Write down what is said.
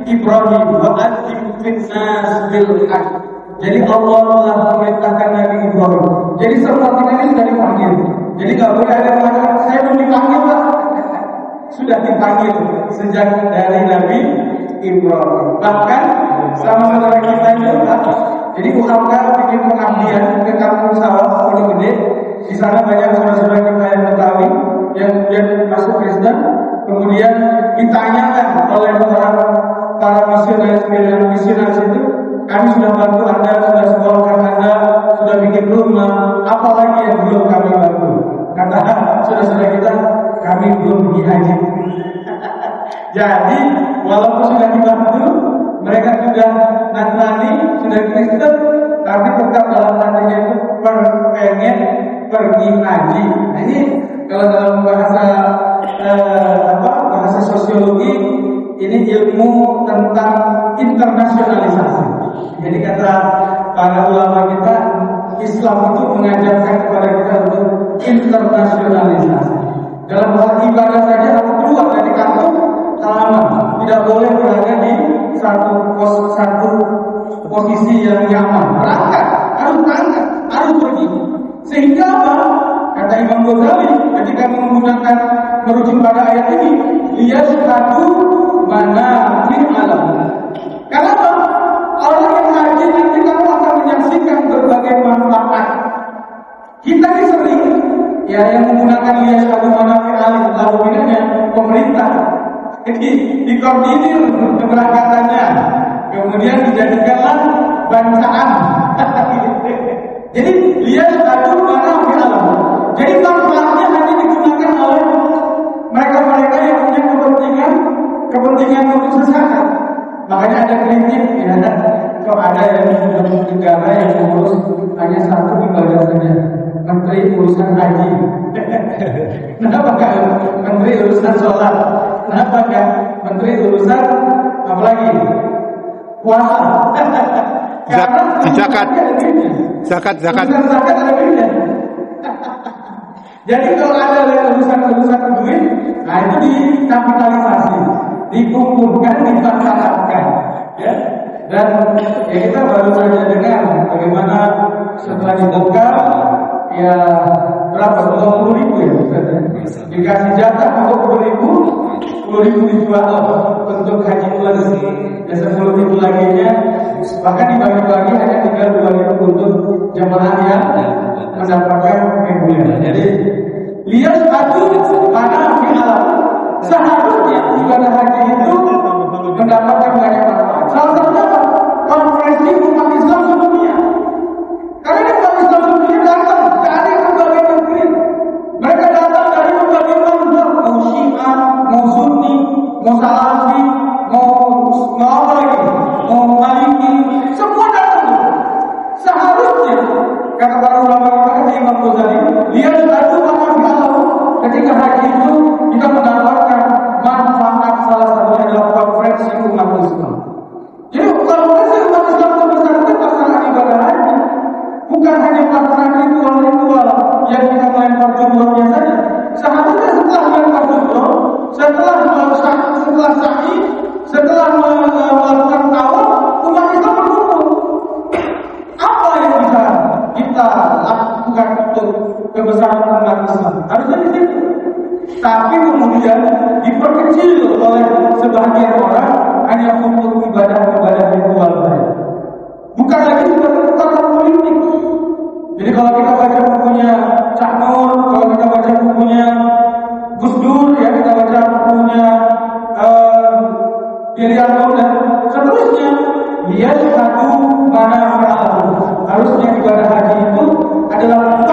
Ibrahim wa adzim fil nas bil haqq. Jadi Allah telah memerintahkan Nabi Ibrahim. Jadi semua kita ini sudah dipanggil. Jadi nggak boleh ada yang saya belum dipanggil Pak. Sudah dipanggil sejak dari Nabi Ibrahim. Bahkan sama saudara kita juga. Jadi UHK bikin pengabdian ke kampung sawah Pondok Gede. Di sana banyak saudara-saudara kita yang Betawi yang kemudian masuk Kristen. Kemudian ditanyakan oleh para misionaris itu, kami sudah bantu Anda, sudah sekolahkan Anda, sudah bikin rumah, apalagi yang belum kami bantu. Kata saudara-saudara kita, kami belum pergi haji. Jadi walaupun sudah dibantu, mereka sudah Nasrani, sudah Kristen, tapi tetap dalam hatinya itu pengen pergi haji. Nah, ini kalau dalam bahasa sosiologi, ini ilmu tentang internasionalisasi. Jadi kata para ulama kita, Islam itu mengajarkan kepada kita untuk internasionalisasi. Dalam hal ibadah saja harus keluar dari kampung halaman, tidak boleh berada di satu posisi yang nyaman. Berangkat, harus pergi. Sehingga apa? Kata Imam Ghazali ketika merujuk pada ayat ini, liyashhadu manafi' alam. Kenapa? Orang yang haji nanti kamu akan menyaksikan berbagai manfaat. Kita ini sering yang menggunakan liyashhadu manafi' alam, lalu bedanya pemerintah. Jadi dikoordinir keberangkatannya, kemudian dijadikanlah bancaan. Jadi liyashhadu manafi' alam. Jadi manfaatnya hanya digunakan oleh mereka-mereka yang punya kepentingan untuk sesaat. Makanya ada kritik, ya, kok ada yang negara yang mengurus hanya satu ibadah saja, menteri urusan haji. Kenapa enggak menteri urusan sholat? Kenapa enggak menteri urusan apa lagi? Puasa. Zakat. Zakat ada bedanya. Jadi kalau ada urusan duit, nah itu dikapitalisasi, dikumpulkan, dimasyarakat, ya. Dan ya kita baru saja dengar bagaimana setelah dibongkar, ya berapa? 20.000 ya, dikasih jatah untuk 10.000 dijual untuk haji plus, dan 10.000 laginya bahkan dibagi-bagi hanya tinggal 2.000 untuk jemaah yang mendapatkan reguler. Jadi liyashhadu manafi' alam. Seharusnya ibadah haji itu mendapatkan banyak manfaat. Salah satunya apa? Konferensi umat Islam sedunia. Karena ini umat Islam sedunia datang dari berbagai negeri. Mereka datang dari berbagai mazhab, mau Syiah, mau Sunni, mau Salafi, mau apa lagi, mau Maliki, semua datang. Seharusnya kata para ulama kita, Imam Ghazali, liyashhadu manafi' alam. Ketika haji itu kita mendapatkan manfaat, salah satunya adalah konferensi umat Islam. Jadi konferensi umat Islam terbesar itu pelaksanaan ibadah haji, bukan hanya pelaksanaan ritual yang kita melempar jumrohnya saja. Seharusnya setelah melempar jumroh, setelah sa'i, setelah melakukan tawaf, umat Islam berkumpul. Apa yang bisa kita lakukan untuk kebesaran umat Islam? Harusnya di situ. Tapi kemudian diperkecil oleh sebagian orang hanya untuk ibadah-ibadah ritual saja. Bukan lagi sebagai perkara politik. Jadi kalau kita baca bukunya Cak Nur, kalau kita baca bukunya Gus Dur, ya kita baca bukunya Irianto dan seterusnya, liyashhadu manafi' alam. Harusnya ibadah haji itu adalah